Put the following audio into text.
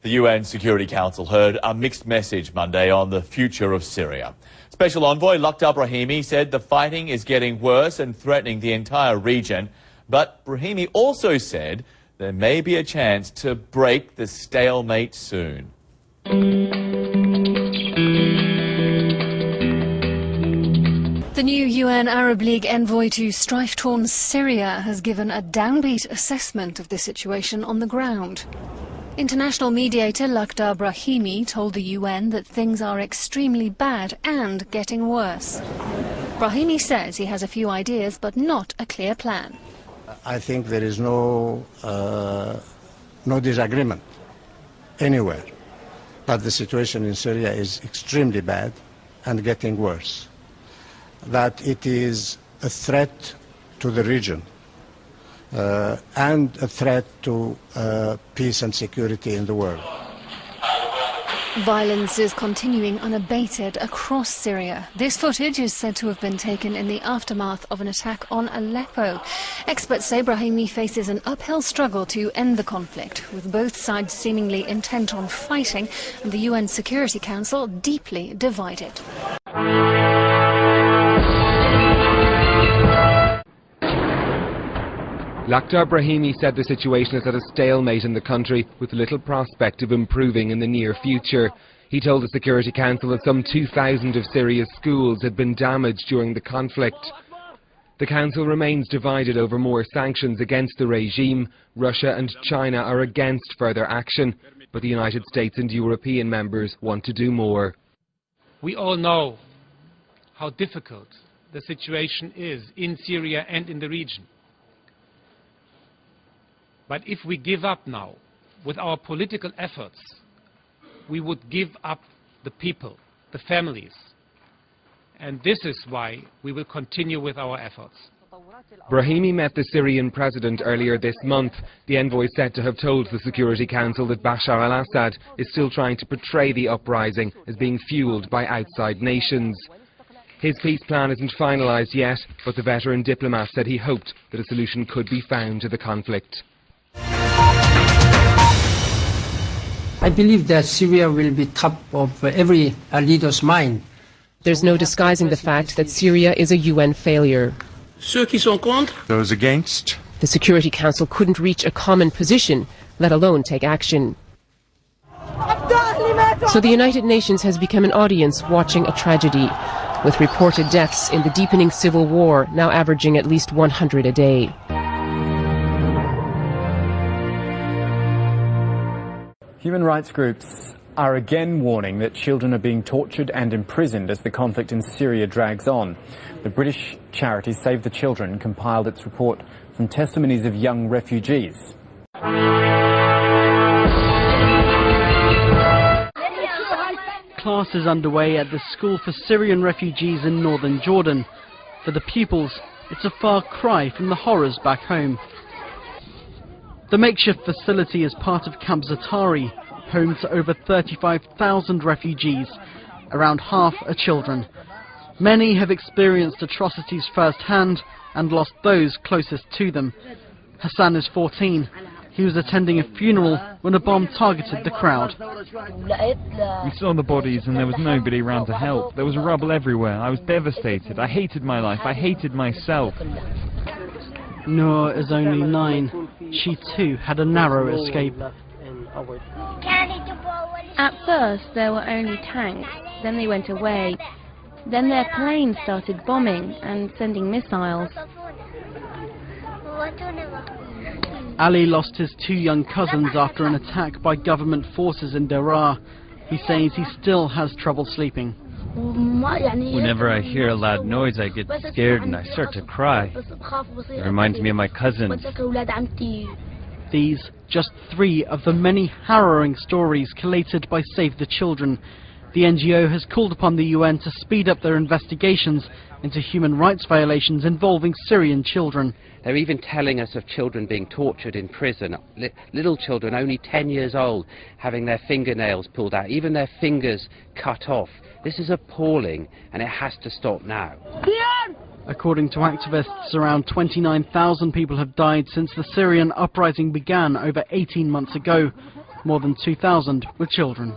The UN Security Council heard a mixed message Monday on the future of Syria. Special Envoy Lakhdar Brahimi said the fighting is getting worse and threatening the entire region. But Brahimi also said there may be a chance to break the stalemate soon. The new UN Arab League envoy to strife-torn Syria has given a downbeat assessment of the situation on the ground. International mediator Lakhdar Brahimi told the UN that things are extremely bad and getting worse. Brahimi says he has a few ideas but not a clear plan. I think there is no disagreement anywhere, but the situation in Syria is extremely bad and getting worse. That it is a threat to the region and a threat to peace and security in the world. Violence is continuing unabated across Syria. This footage is said to have been taken in the aftermath of an attack on Aleppo. Experts say Brahimi faces an uphill struggle to end the conflict, with both sides seemingly intent on fighting and the UN Security Council deeply divided. Lakhdar Brahimi said the situation is at a stalemate in the country, with little prospect of improving in the near future. He told the Security Council that some 2,000 of Syria's schools had been damaged during the conflict. The Council remains divided over more sanctions against the regime. Russia and China are against further action, but the United States and European members want to do more. We all know how difficult the situation is in Syria and in the region. But if we give up now, with our political efforts, we would give up the people, the families. And this is why we will continue with our efforts. Brahimi met the Syrian president earlier this month. The envoy is said to have told the Security Council that Bashar al-Assad is still trying to portray the uprising as being fueled by outside nations. His peace plan isn't finalised yet, but the veteran diplomat said he hoped that a solution could be found to the conflict. I believe that Syria will be top of every leader's mind. There's no disguising the fact that Syria is a UN failure. Those against? The Security Council couldn't reach a common position, let alone take action. So the United Nations has become an audience watching a tragedy, with reported deaths in the deepening civil war now averaging at least 100 a day. Human rights groups are again warning that children are being tortured and imprisoned as the conflict in Syria drags on. The British charity Save the Children compiled its report from testimonies of young refugees. Class is underway at the School for Syrian Refugees in northern Jordan. For the pupils, it's a far cry from the horrors back home. The makeshift facility is part of Camp Zaatari, home to over 35,000 refugees. Around half are children. Many have experienced atrocities firsthand and lost those closest to them. Hassan is 14. He was attending a funeral when a bomb targeted the crowd. We saw the bodies and there was nobody around to help. There was rubble everywhere. I was devastated. I hated my life. I hated myself. Noor is only 9. She too had a narrow escape. At first there were only tanks, then they went away. Then their planes started bombing and sending missiles. Ali lost his 2 young cousins after an attack by government forces in Daraa. He says he still has trouble sleeping. Whenever I hear a loud noise, I get scared and I start to cry. It reminds me of my cousins. These just 3 of the many harrowing stories collated by Save the Children. The NGO has called upon the UN to speed up their investigations into human rights violations involving Syrian children. They're even telling us of children being tortured in prison, little children only 10 years old, having their fingernails pulled out, even their fingers cut off. This is appalling, and it has to stop now. According to activists, around 29,000 people have died since the Syrian uprising began over 18 months ago. More than 2,000 were children.